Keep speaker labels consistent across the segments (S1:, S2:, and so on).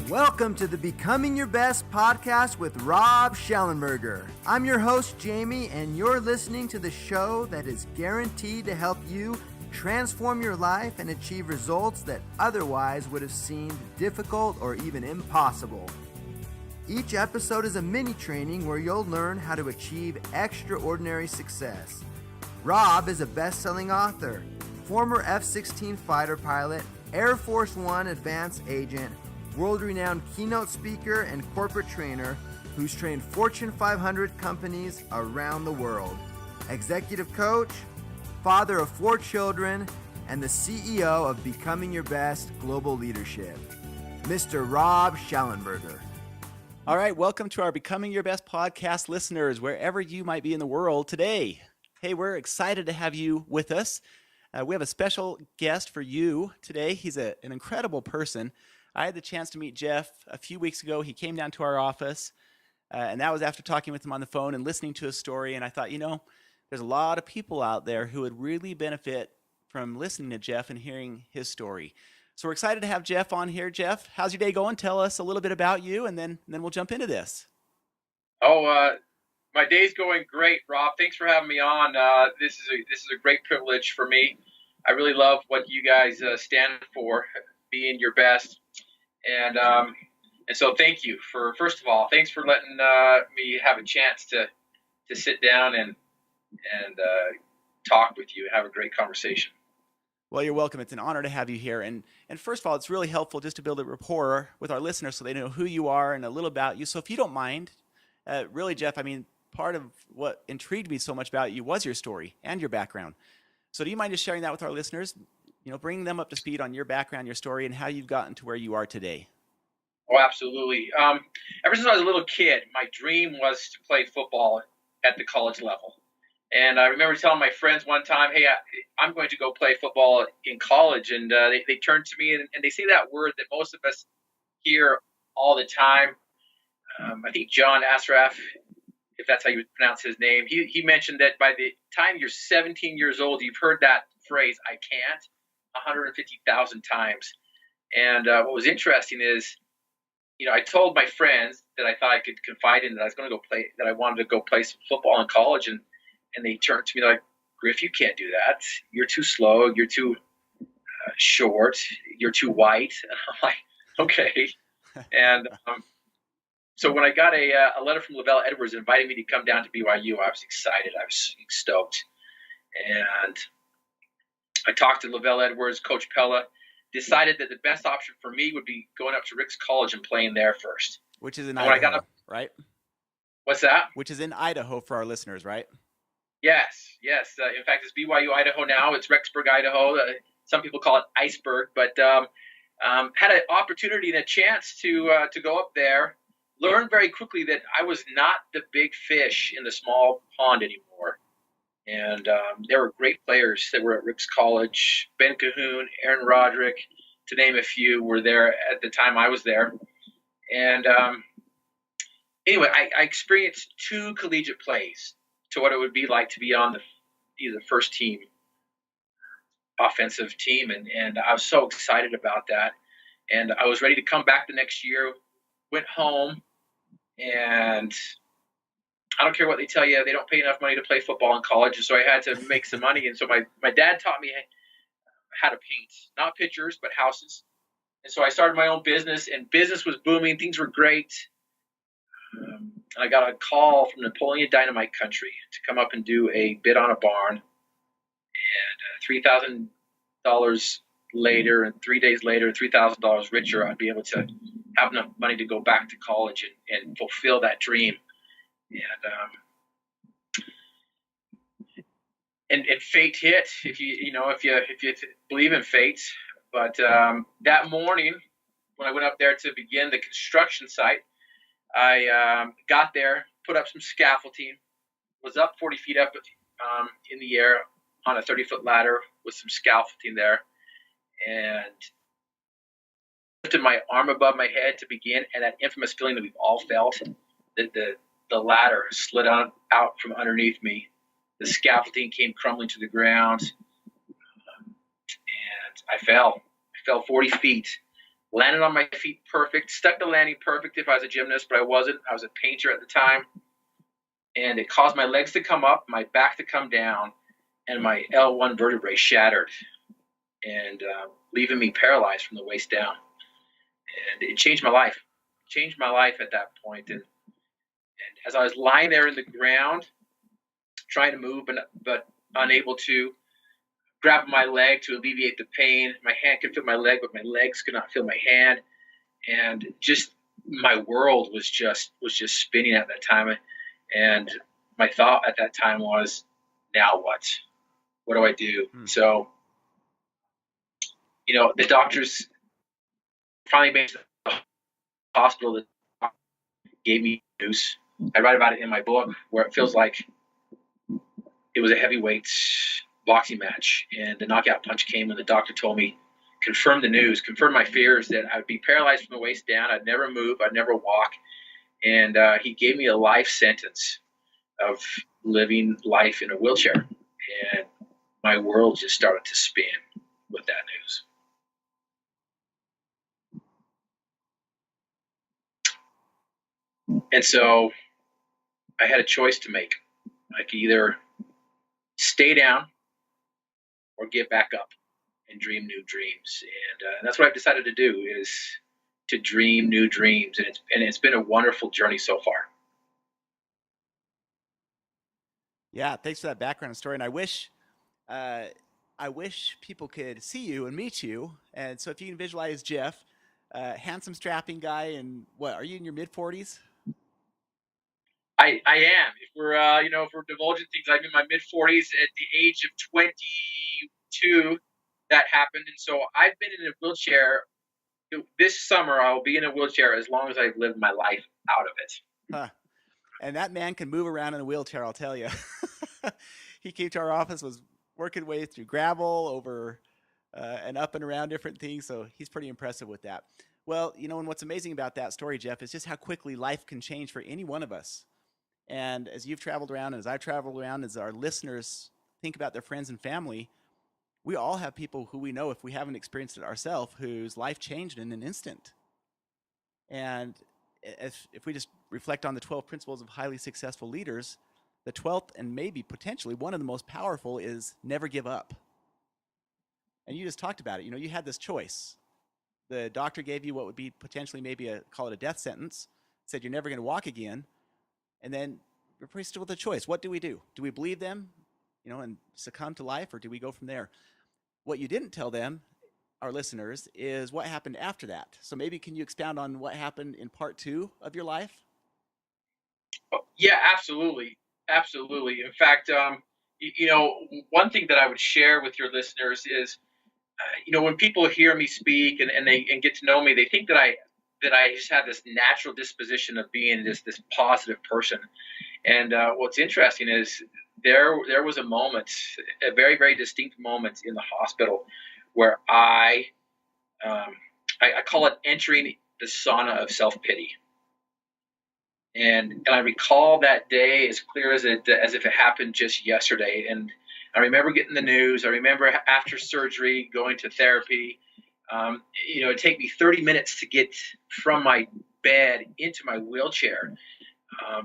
S1: Welcome to the Becoming Your Best podcast with Rob Schellenberger. I'm your host, Jamie, and you're listening to the show that is guaranteed to help you transform your life and achieve results that otherwise would have seemed difficult or even impossible. Each episode is a mini training where you'll learn how to achieve extraordinary success. Rob is a best-selling author, former F-16 fighter pilot, Air Force One advanced agent, world-renowned keynote speaker and corporate trainer who's trained Fortune 500 companies around the world, executive coach, father of 4 children, and the CEO of Becoming Your Best Global Leadership, Mr. Rob Schellenberger.
S2: All right, welcome to our Becoming Your Best podcast listeners, wherever you might be in the world today. Hey, we're excited to have you with us. We have a special guest for you today. He's an incredible person. I had the chance to meet Jeff a few weeks ago. He came down to our office, and that was after talking with him on the phone and listening to his story. And I thought, there's a lot of people out there who would really benefit from listening to Jeff and hearing his story. So we're excited to have Jeff on here. Jeff, how's your day going? Tell us a little bit about you, and then we'll jump into this.
S3: My day's going great, Rob. Thanks for having me on. This is a great privilege for me. I really love what you guys stand for, being your best. And so thank you first of all, thanks for letting me have a chance to sit down and talk with you, have a great conversation.
S2: Well, you're welcome. It's an honor to have you here. And first of all, it's really helpful just to build a rapport with our listeners so they know who you are and a little about you. So if you don't mind, really, Jeff, part of what intrigued me so much about you was your story and your background. So do you mind just sharing that with our listeners? Bringing them up to speed on your background, your story, and how you've gotten to where you are today.
S3: Oh, absolutely. Ever since I was a little kid, my dream was to play football at the college level. And I remember telling my friends one time, hey, I'm going to go play football in college. And they turned to me and they say that word that most of us hear all the time. I think John Asraf, if that's how you would pronounce his name, he mentioned that by the time you're 17 years old, you've heard that phrase, I can't, 150,000 times. And what was interesting is, I told my friends that I thought I could confide in that I was going to go play, that I wanted to go play some football in college. And they turned to me like, Griff, you can't do that. You're too slow. You're too short. You're too white. And I'm like, okay. And so when I got a letter from Lavelle Edwards inviting me to come down to BYU, I was excited. I was stoked. And I talked to Lavelle Edwards, Coach Pella, decided that the best option for me would be going up to Rick's College and playing there first.
S2: Which is in Idaho, right?
S3: What's that?
S2: Which is in Idaho for our listeners, right?
S3: Yes. In fact, it's BYU Idaho now. It's Rexburg, Idaho. Some people call it Iceberg. But had an opportunity and a chance to go up there, learned very quickly that I was not the big fish in the small pond anymore. And there were great players that were at Rick's College. Ben Cahoon, Aaron Roderick, to name a few, were there at the time I was there. And anyway, I experienced 2 collegiate plays to what it would be like to be on either the first team, offensive team. And I was so excited about that. And I was ready to come back the next year, went home, and I don't care what they tell you, they don't pay enough money to play football in college. And so I had to make some money. And so my dad taught me how to paint, not pictures, but houses. And so I started my own business, and business was booming. Things were great. And I got a call from Napoleon Dynamite Country to come up and do a bid on a barn. And $3,000 later, and 3 days later, $3,000 richer, I'd be able to have enough money to go back to college and fulfill that dream. And fate hit, if you believe in fate. But that morning, when I went up there to begin the construction site, I got there, put up some scaffolding, was up 40 feet up in the air on a 30-foot ladder with some scaffolding there, and lifted my arm above my head to begin, and that infamous feeling that we've all felt, that the ladder slid out from underneath me. The scaffolding came crumbling to the ground, and I fell. I fell 40 feet landed on my feet perfect, stuck the landing perfect if I was a gymnast, but I wasn't. I was a painter at the time. And it caused my legs to come up, my back to come down, and my L1 vertebrae shattered, and leaving me paralyzed from the waist down. And it changed my life. Changed my life at that point. And as I was lying there in the ground, trying to move but unable to, grab my leg to alleviate the pain. My hand could feel my leg, but my legs could not feel my hand. And just my world was just spinning at that time. And my thought at that time was, now what? What do I do? So, the doctors finally made the hospital that gave me news. I write about it in my book, where it feels like it was a heavyweight boxing match, and the knockout punch came when the doctor told me, confirmed the news, confirmed my fears that I would be paralyzed from the waist down. I'd never move. I'd never walk. And he gave me a life sentence of living life in a wheelchair. And my world just started to spin with that news. And so I had a choice to make. I could either stay down or get back up and dream new dreams. And that's what I've decided to do, is to dream new dreams. And it's been a wonderful journey so far.
S2: Yeah, thanks for that background story. And I wish people could see you and meet you. And so if you can visualize Jeff, handsome, strapping guy, and what, are you in your mid-40s?
S3: I am. If we're if we're divulging things, I'm in my mid-40s. At the age of 22, that happened, and so I've been in a wheelchair. This summer, I'll be in a wheelchair as long as I've lived my life out of it.
S2: Huh. And that man can move around in a wheelchair, I'll tell you. He came to our office, was working way through gravel, over and up and around different things, so he's pretty impressive with that. Well, and what's amazing about that story, Jeff, is just how quickly life can change for any one of us. And as you've traveled around, and as I've traveled around, as our listeners think about their friends and family, we all have people who we know, if we haven't experienced it ourselves, whose life changed in an instant. And if we just reflect on the 12 principles of highly successful leaders, the 12th and maybe potentially one of the most powerful is never give up. And you just talked about it. You had this choice. The doctor gave you what would be potentially maybe call it a death sentence, said you're never going to walk again. And then we're faced with a choice. What do we do? Do we believe them, and succumb to life, or do we go from there? What you didn't tell them, our listeners, is what happened after that. So maybe can you expound on what happened in part 2 of your life?
S3: Oh, yeah, absolutely. Absolutely. In fact, one thing that I would share with your listeners is, when people hear me speak and get to know me, they think that I just have this natural disposition of being this positive person. And what's interesting is there was a moment, a very, very distinct moment in the hospital where I call it entering the sauna of self-pity. And I recall that day as clear as if it happened just yesterday. And I remember getting the news. I remember after surgery going to therapy. It'd take me 30 minutes to get from my bed into my wheelchair.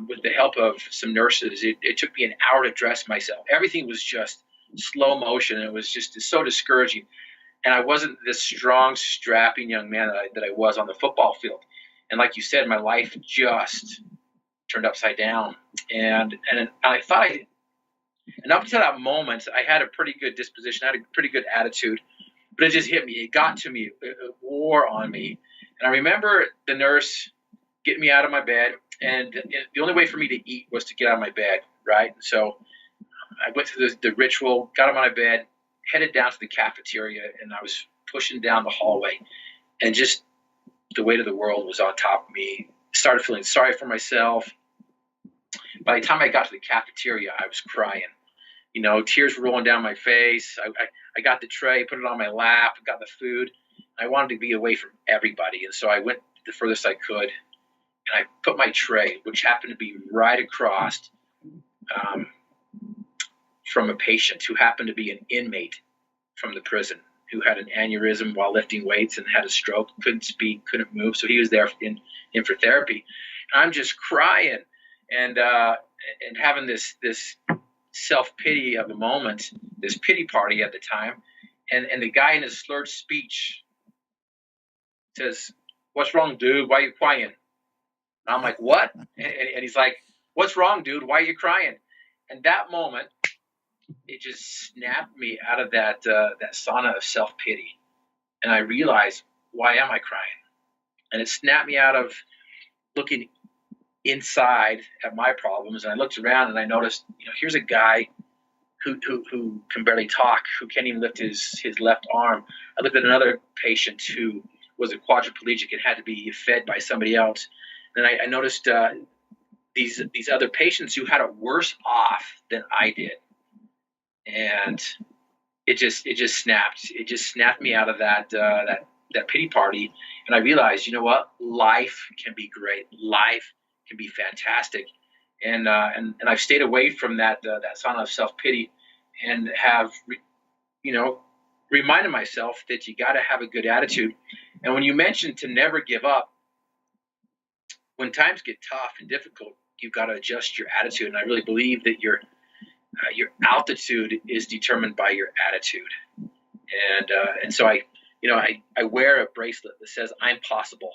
S3: With the help of some nurses, it took me an hour to dress myself. Everything was just slow motion. It was just so discouraging. And I wasn't this strong, strapping young man that I was on the football field. And like you said, my life just turned upside down. And I thought, and up to that moment, I had a pretty good disposition. I had a pretty good attitude. But it just hit me. It got to me. It wore on me. And I remember the nurse getting me out of my bed. And the only way for me to eat was to get out of my bed, right? So I went through the ritual, got out of my bed, headed down to the cafeteria, and I was pushing down the hallway. And just the weight of the world was on top of me. Started feeling sorry for myself. By the time I got to the cafeteria, I was crying. Tears were rolling down my face. I got the tray, put it on my lap, got the food. I wanted to be away from everybody. And so I went the furthest I could. And I put my tray, which happened to be right across from a patient who happened to be an inmate from the prison who had an aneurysm while lifting weights and had a stroke, couldn't speak, couldn't move. So he was there in for therapy. And I'm just crying and having this self-pity of a moment, this pity party at the time. And the guy in his slurred speech says, "What's wrong, dude? Why are you crying?" And I'm like, "What?" And he's like, "What's wrong, dude? Why are you crying?" And that moment, it just snapped me out of that sauna of self-pity. And I realized, why am I crying? And it snapped me out of looking inside at my problems. And I looked around and I noticed, here's a guy who can barely talk, who can't even lift his left arm. I looked at another patient who was a quadriplegic and had to be fed by somebody else. And I noticed these other patients who had it worse off than I did. And it just snapped. It just snapped me out of that pity party. And I realized, you know what? Life can be great. Life can be fantastic. And I've stayed away from that sauna of self-pity, and have reminded myself that you got to have a good attitude. And when you mentioned to never give up, when times get tough and difficult, you've got to adjust your attitude. And I really believe that your altitude is determined by your attitude. And so I wear a bracelet that says "I'm possible"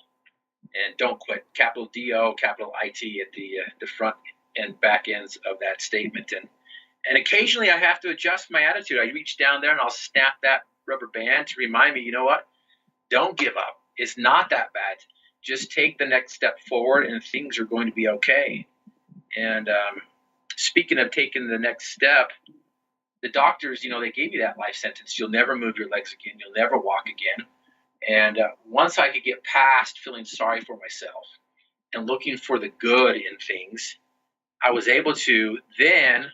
S3: and "Don't quit." Capital D-O, capital I-T at the front and back ends of that statement. And occasionally I have to adjust my attitude. I reach down there and I'll snap that rubber band to remind me, you know what? Don't give up. It's not that bad. Just take the next step forward and things are going to be okay. And speaking of taking the next step, the doctors, they gave me that life sentence. You'll never move your legs again. You'll never walk again. And once I could get past feeling sorry for myself and looking for the good in things, I was able to then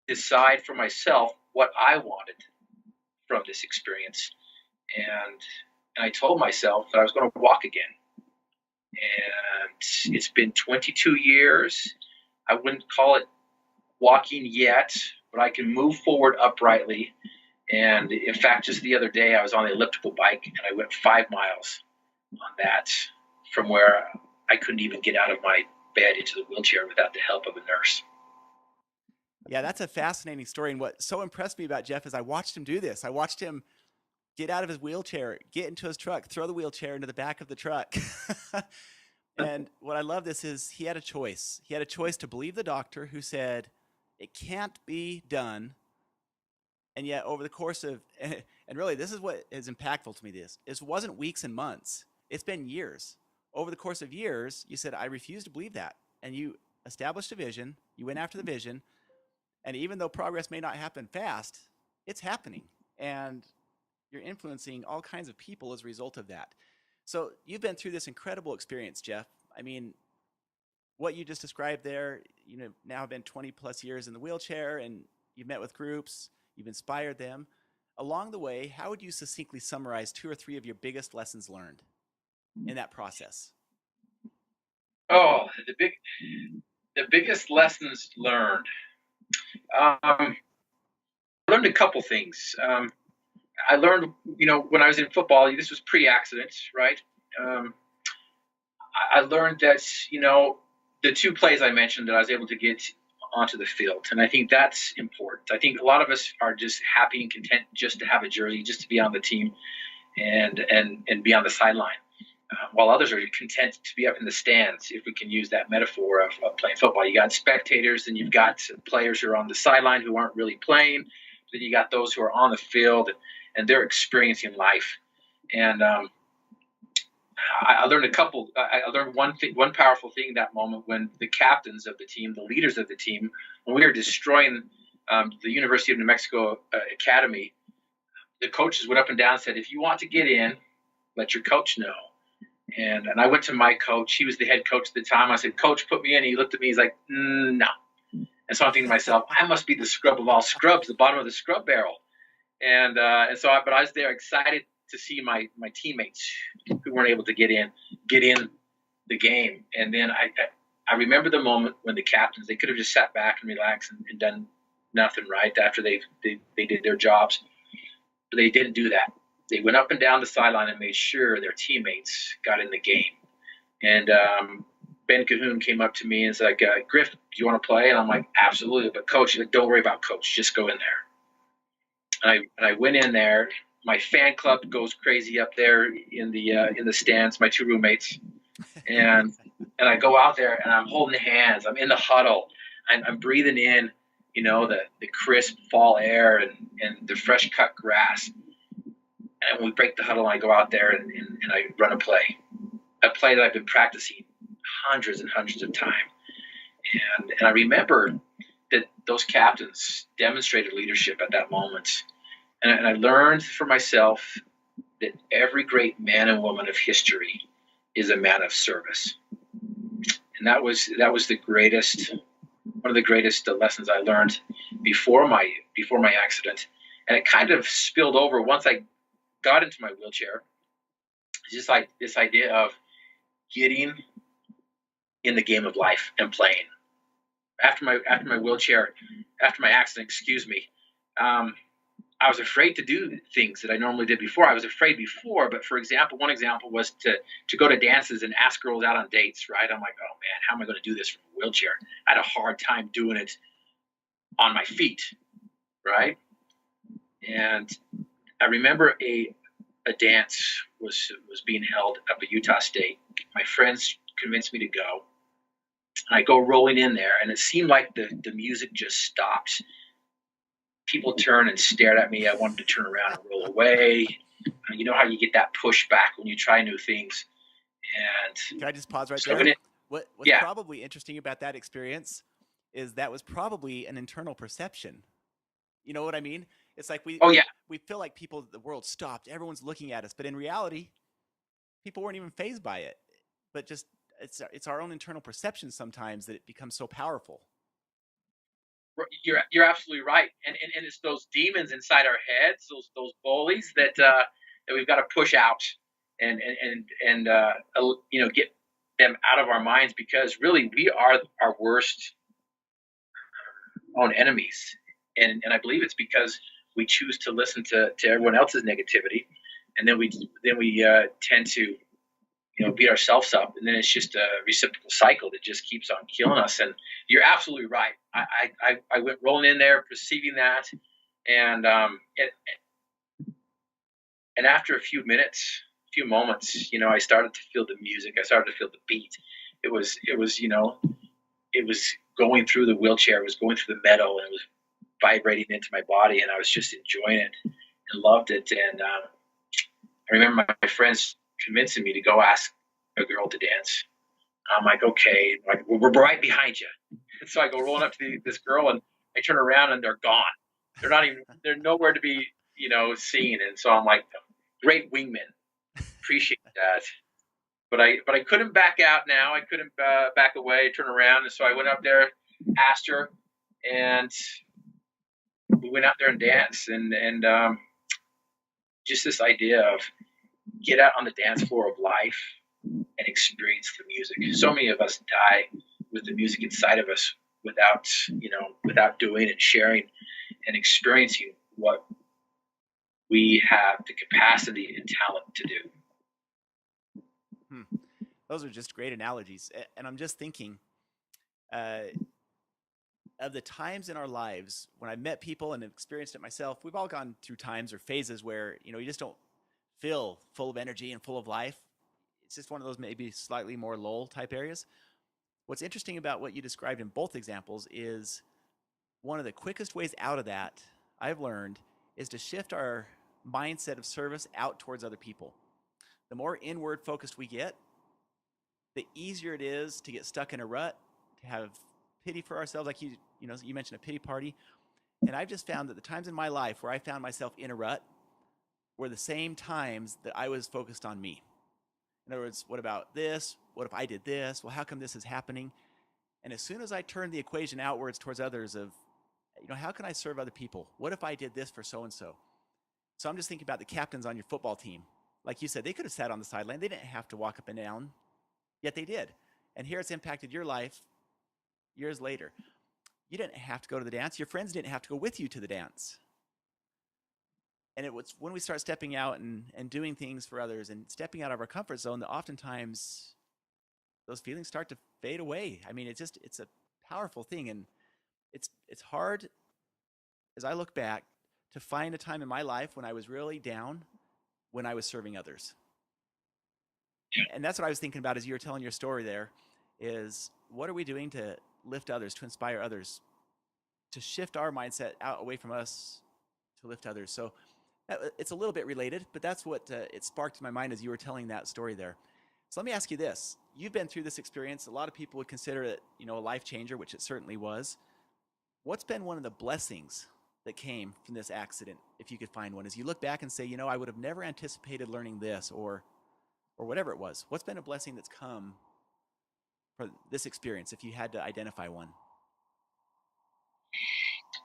S3: decide for myself what I wanted from this experience. And I told myself that I was going to walk again. And it's been 22 years. I wouldn't call it walking yet, but I can move forward uprightly. And in fact, just the other day, I was on the elliptical bike and I went 5 miles on that from where I couldn't even get out of my bed into the wheelchair without the help of a nurse.
S2: Yeah, that's a fascinating story. And what so impressed me about Jeff is I watched him do this. I watched him get out of his wheelchair, get into his truck, throw the wheelchair into the back of the truck. And what I love this is he had a choice. He had a choice to believe the doctor who said, it can't be done. And yet over the course of, and really this is what is impactful to me, it wasn't weeks and months. It's been years. Over the course of years, you said, I refuse to believe that. And you established a vision. You went after the vision. And even though progress may not happen fast, it's happening. And you're influencing all kinds of people as a result of that. So you've been through this incredible experience, Jeff. I mean, what you just described there, now have been 20 plus years in the wheelchair, and you've met with groups, you've inspired them. Along the way, how would you succinctly summarize 2 or 3 of your biggest lessons learned in that process?
S3: Oh, the biggest lessons learned. I learned a couple things. I learned, when I was in football, this was pre-accident, right? I learned that, the 2 plays I mentioned that I was able to get onto the field. And I think that's important. I think a lot of us are just happy and content just to have a jersey, just to be on the team and be on the sideline. While others are content to be up in the stands, if we can use that metaphor of playing football. You got spectators, and you've got players who are on the sideline who aren't really playing. Then you got those who are on the field, and they're experiencing life. And I learned I learned one powerful thing that moment when the captains of the team, the leaders of the team, when we were destroying the University of New Mexico Academy, the coaches went up and down and said, if you want to get in, let your coach know. And I went to my coach. He was the head coach at the time. I said, Coach, put me in. He looked at me. He's like, no. And so I'm thinking to myself, I must be the scrub of all scrubs, the bottom of the scrub barrel. But I was there excited to see my teammates who weren't able to get in the game. And then I remember the moment when the captains, they could have just sat back and relaxed and done nothing, right, after they did their jobs. But they didn't do that. They went up and down the sideline and made sure their teammates got in the game. And Ben Cahoon came up to me and was like, Griff, do you want to play? And I'm like, absolutely. But coach, like, don't worry about coach. Just go in there. And I went in there. My fan club goes crazy up there in the stands, my two roommates. And I go out there and I'm holding hands. I'm in the huddle. I'm breathing in, the crisp fall air and the fresh cut grass. And we break the huddle and I go out there and I run a play that I've been practicing hundreds and hundreds of times. And I remember that those captains demonstrated leadership at that moment. And I learned for myself that every great man and woman of history is a man of service. And that was one of the greatest lessons I learned before my accident. And it kind of spilled over once I got into my wheelchair. Just like this idea of getting in the game of life and playing. After my accident, I was afraid to do things that I normally did before. I was afraid before, but one example was to go to dances and ask girls out on dates, right? I'm like, oh man, how am I going to do this from a wheelchair? I had a hard time doing it on my feet, right? And I remember a dance was being held up at Utah State. My friends convinced me to go. And I go rolling in there, and it seemed like the music just stopped. People turned and stared at me. I wanted to turn around and roll away. You know how you get that pushback when you try new things. And
S2: can I just pause right there? What's
S3: yeah.
S2: probably interesting about that experience is that was probably an internal perception. You know what I mean? It's like we feel like the world stopped. Everyone's looking at us, but in reality, people weren't even fazed by it. But just it's our own internal perception sometimes that it becomes so powerful.
S3: You're absolutely right, and it's those demons inside our heads, those bullies that we've got to push out and get them out of our minds, because really we are our worst own enemies, and I believe it's because we choose to listen to everyone else's negativity, and then we tend to beat ourselves up, and then it's just a reciprocal cycle that just keeps on killing us. And you're absolutely right. I went rolling in there, perceiving that, and after a few moments, I started to feel the music. I started to feel the beat. It was going through the wheelchair. It was going through the metal, and it was vibrating into my body, and I was just enjoying it and loved it. And I remember my friends convincing me to go ask a girl to dance. I'm like, okay, like, we're right behind you. And so I go rolling up to this girl, and I turn around and they're gone. They're nowhere to be, seen. And so I'm like, great wingman. Appreciate that. But I couldn't back out now. I couldn't back away, turn around. And so I went up there, asked her, and we went out there and danced. And just this idea of get out on the dance floor of life and experience the music. So many of us die with the music inside of us without doing and sharing and experiencing what we have the capacity and talent to do.
S2: Those are just great analogies. And I'm just thinking of the times in our lives when I've met people and experienced it myself. We've all gone through times or phases where, you just don't feel full of energy and full of life. It's just one of those maybe slightly more lull type areas. What's interesting about what you described in both examples is one of the quickest ways out of that, I've learned, is to shift our mindset of service out towards other people. The more inward focused we get, the easier it is to get stuck in a rut, to have pity for ourselves, like you mentioned a pity party. And I've just found that the times in my life where I found myself in a rut were the same times that I was focused on me. In other words, what about this? What if I did this? Well, how come this is happening? And as soon as I turned the equation outwards towards others of, how can I serve other people? What if I did this for so-and-so? So I'm just thinking about the captains on your football team. Like you said, they could have sat on the sideline. They didn't have to walk up and down, yet they did. And here it's impacted your life years later. You didn't have to go to the dance. Your friends didn't have to go with you to the dance. And it was when we start stepping out and doing things for others and stepping out of our comfort zone that oftentimes those feelings start to fade away. I mean, it's a powerful thing. And it's hard, as I look back, to find a time in my life when I was really down, when I was serving others. And that's what I was thinking about as you were telling your story there, is what are we doing to lift others, to inspire others, to shift our mindset out away from us to lift others. So it's a little bit related, but that's what it sparked in my mind as you were telling that story there. So let me ask you this. You've been through this experience. A lot of people would consider it, a life changer, which it certainly was. What's been one of the blessings that came from this accident, if you could find one, as you look back and say, I would have never anticipated learning this or whatever it was? What's been a blessing that's come from this experience, if you had to identify one?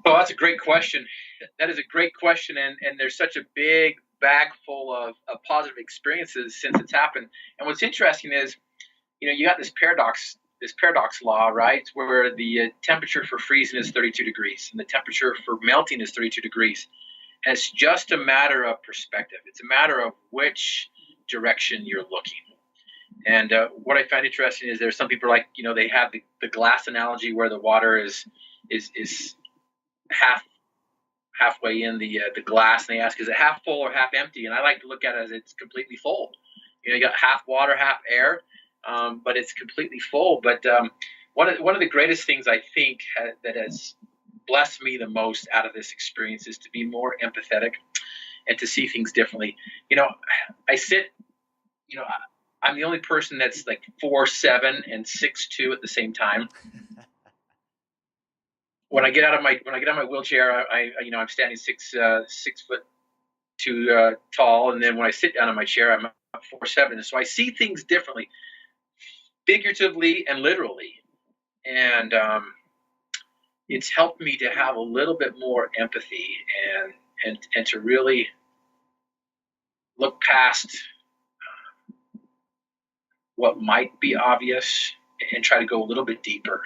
S3: Well, that's a great question. That is a great question, and there's such a big bag full of positive experiences since it's happened. And what's interesting is, you got this paradox law, right, where the temperature for freezing is 32 degrees, and the temperature for melting is 32 degrees. And it's just a matter of perspective. It's a matter of which direction you're looking. And what I find interesting is there's some people like, they have the glass analogy where the water is halfway in the glass, and they ask, is it half full or half empty? And I like to look at it as it's completely full. You got half water, half air, but it's completely full. But one of the greatest things I think that has blessed me the most out of this experience is to be more empathetic and to see things differently. I'm the only person that's like 4'7" and 6'2" at the same time. When I get out of my wheelchair, I'm standing 6'2" tall, and then when I sit down in my chair, I'm 4'7", and so I see things differently, figuratively and literally, and it's helped me to have a little bit more empathy and to really look past what might be obvious and try to go a little bit deeper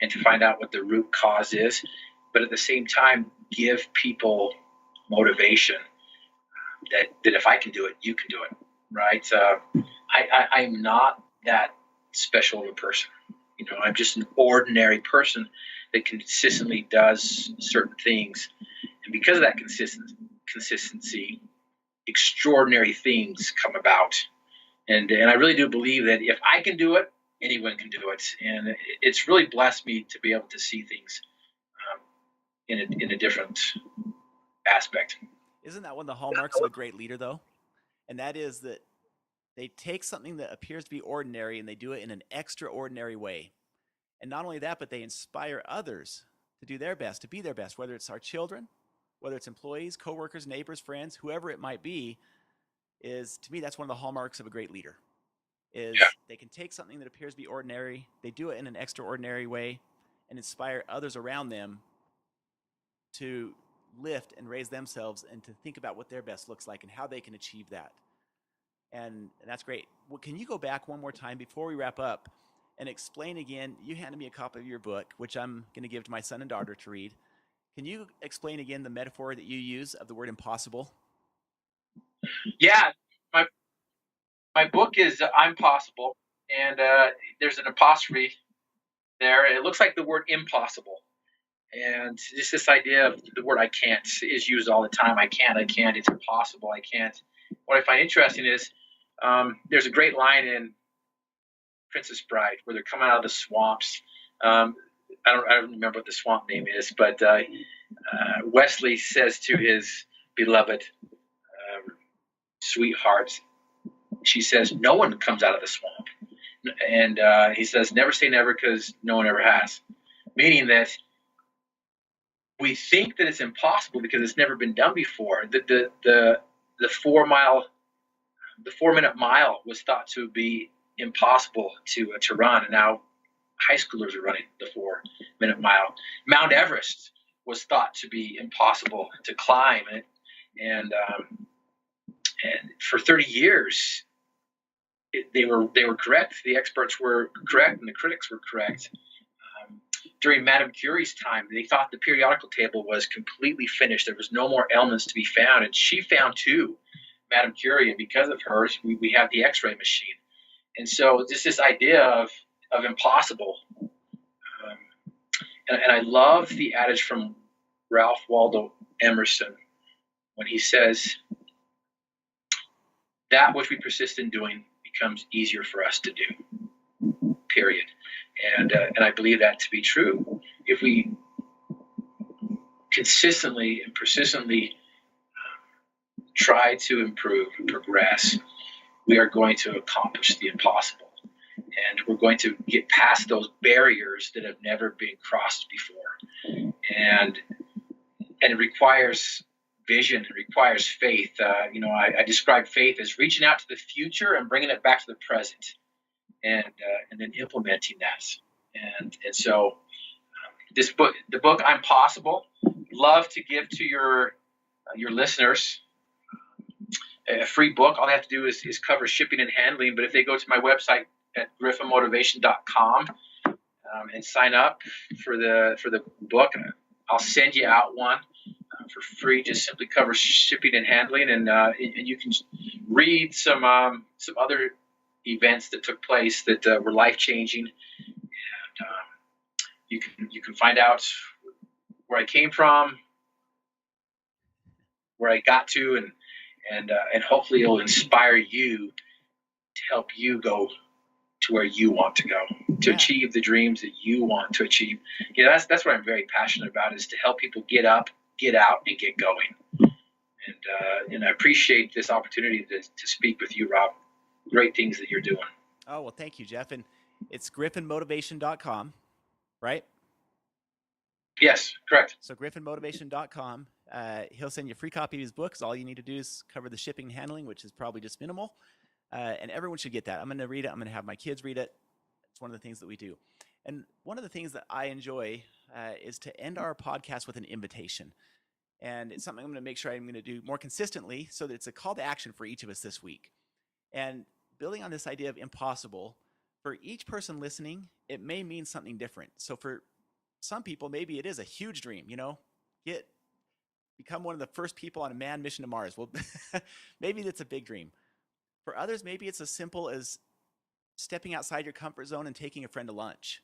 S3: and to find out what the root cause is, but at the same time, give people motivation that if I can do it, you can do it, right? I'm not that special of a person. I'm just an ordinary person that consistently does certain things. And because of that consistency, extraordinary things come about. And I really do believe that if I can do it, anyone can do it. And it's really blessed me to be able to see things in a different aspect.
S2: Isn't that one of the hallmarks of a great leader, though? And that is that they take something that appears to be ordinary and they do it in an extraordinary way. And not only that, but they inspire others to do their best, to be their best, whether it's our children, whether it's employees, coworkers, neighbors, friends, whoever it might be. To me, that's one of the hallmarks of a great leader. They can take something that appears to be ordinary, they do it in an extraordinary way, and inspire others around them to lift and raise themselves and to think about what their best looks like and how they can achieve that. And that's great. Well, can you go back one more time before we wrap up and explain again? You handed me a copy of your book, which I'm going to give to my son and daughter to read. Can you explain again the metaphor that you use of the word impossible?
S3: Yeah, my book is I'm Possible, and there's an apostrophe there. It looks like the word impossible. And just this idea of the word I can't is used all the time. I can't, it's impossible, I can't. What I find interesting is there's a great line in Princess Bride where they're coming out of the swamps. I don't remember what the swamp name is, but Wesley says to his beloved sweetheart, she says, no one comes out of the swamp. And he says, never say never, because no one ever has. Meaning that we think that it's impossible because it's never been done before. The 4-minute mile was thought to be impossible to run, and now high schoolers are running the 4-minute mile. Mount Everest was thought to be impossible to climb, and for 30 years they were correct. The experts were correct, and the critics were correct. during Madame Curie's time, they thought the periodical table was completely finished. There was no more elements to be found. And she found two, Madame Curie, and because of hers, we have the X-ray machine. And so just this idea of impossible. And I love the adage from Ralph Waldo Emerson when he says, that which we persist in doing becomes easier for us to do, period. And I believe that to be true. If we consistently and persistently try to improve and progress, we are going to accomplish the impossible. And we're going to get past those barriers that have never been crossed before. And it requires vision, it requires faith. I describe faith as reaching out to the future and bringing it back to the present, and then implementing that. And so this book, the book I'm Possible, love to give to your listeners a free book. All they have to do is cover shipping and handling. But if they go to my website at griffinmotivation.com and sign up for the book, I'll send you out one for free. Just simply cover shipping and handling, and you can read some other events that took place that were life changing, and you can find out where I came from, where I got to, and hopefully it'll inspire you to help you go to where you want to go, to achieve the dreams that you want to achieve. That's what I'm very passionate about, is to help people get up, get out, and get going. And I appreciate this opportunity to speak with you, Rob. Great things that you're doing.
S2: Oh, well, thank you, Jeff. And it's griffinmotivation.com, right?
S3: Yes, correct.
S2: So griffinmotivation.com. He'll send you a free copy of his books. All you need to do is cover the shipping and handling, which is probably just minimal. And everyone should get that. I'm going to read it. I'm going to have my kids read it. It's one of the things that we do. And one of the things that I enjoy is to end our podcast with an invitation. And it's something I'm going to make sure I'm going to do more consistently, so that it's a call to action for each of us this week. And building on this idea of impossible, for each person listening, it may mean something different. So for some people, maybe it is a huge dream, become one of the first people on a manned mission to Mars. Well, maybe that's a big dream. For others, maybe it's as simple as stepping outside your comfort zone and taking a friend to lunch,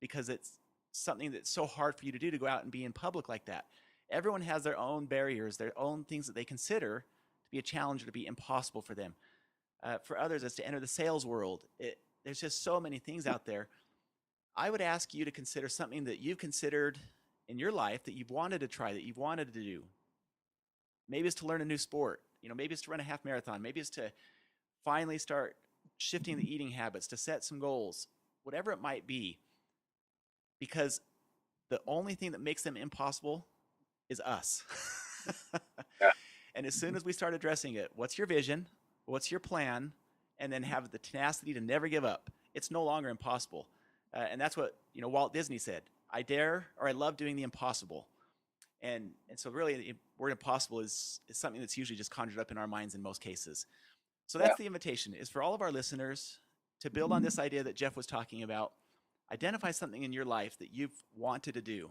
S2: because it's something that's so hard for you to do, to go out and be in public like that. Everyone has their own barriers, their own things that they consider to be a challenge or to be impossible for them. For others, it's to enter the sales world. There's just so many things out there. I would ask you to consider something that you've considered in your life that you've wanted to try, that you've wanted to do. Maybe it's to learn a new sport. Maybe it's to run a half marathon. Maybe it's to finally start shifting the eating habits, to set some goals, whatever it might be. Because the only thing that makes them impossible is us.
S3: Yeah.
S2: And as soon as we start addressing it, what's your vision? What's your plan? And then have the tenacity to never give up. It's no longer impossible. And that's what Walt Disney said. I love doing the impossible. And so really the word impossible is something that's usually just conjured up in our minds in most cases. So that's the invitation, is for all of our listeners to build on this idea that Jeff was talking about. Identify something in your life that you've wanted to do,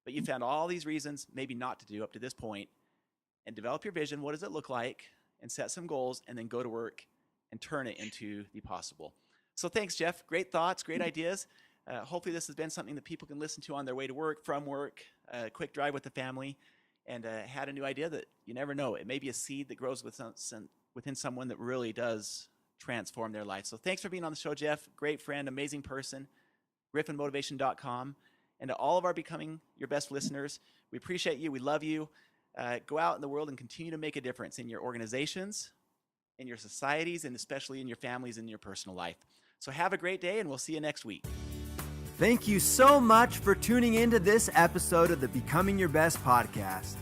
S2: but you found all these reasons maybe not to do up to this point, and develop your vision. What does it look like? And set some goals, and then go to work and turn it into the possible. So thanks, Jeff. Great thoughts, great ideas. Hopefully this has been something that people can listen to on their way to work, from work, a quick drive with the family, and had a new idea that you never know. It may be a seed that grows within someone that really does transform their life. So thanks for being on the show, Jeff. Great friend, amazing person. griffinmotivation.com. And to all of our Becoming Your Best listeners, we appreciate you. We love you. Go out in the world and continue to make a difference in your organizations, in your societies, and especially in your families and your personal life. So have a great day, and we'll see you next week.
S1: Thank you so much for tuning into this episode of the Becoming Your Best podcast.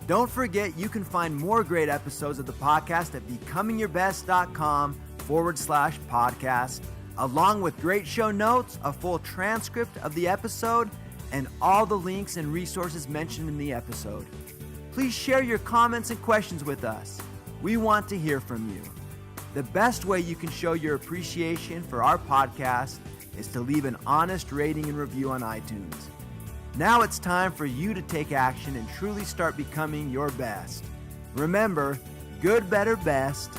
S1: Don't forget, you can find more great episodes of the podcast at becomingyourbest.com/podcast, along with great show notes, a full transcript of the episode, and all the links and resources mentioned in the episode. Please share your comments and questions with us. We want to hear from you. The best way you can show your appreciation for our podcast is to leave an honest rating and review on iTunes. Now it's time for you to take action and truly start becoming your best. Remember, good, better, best.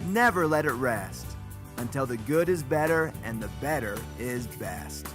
S1: Never let it rest until the good is better and the better is best.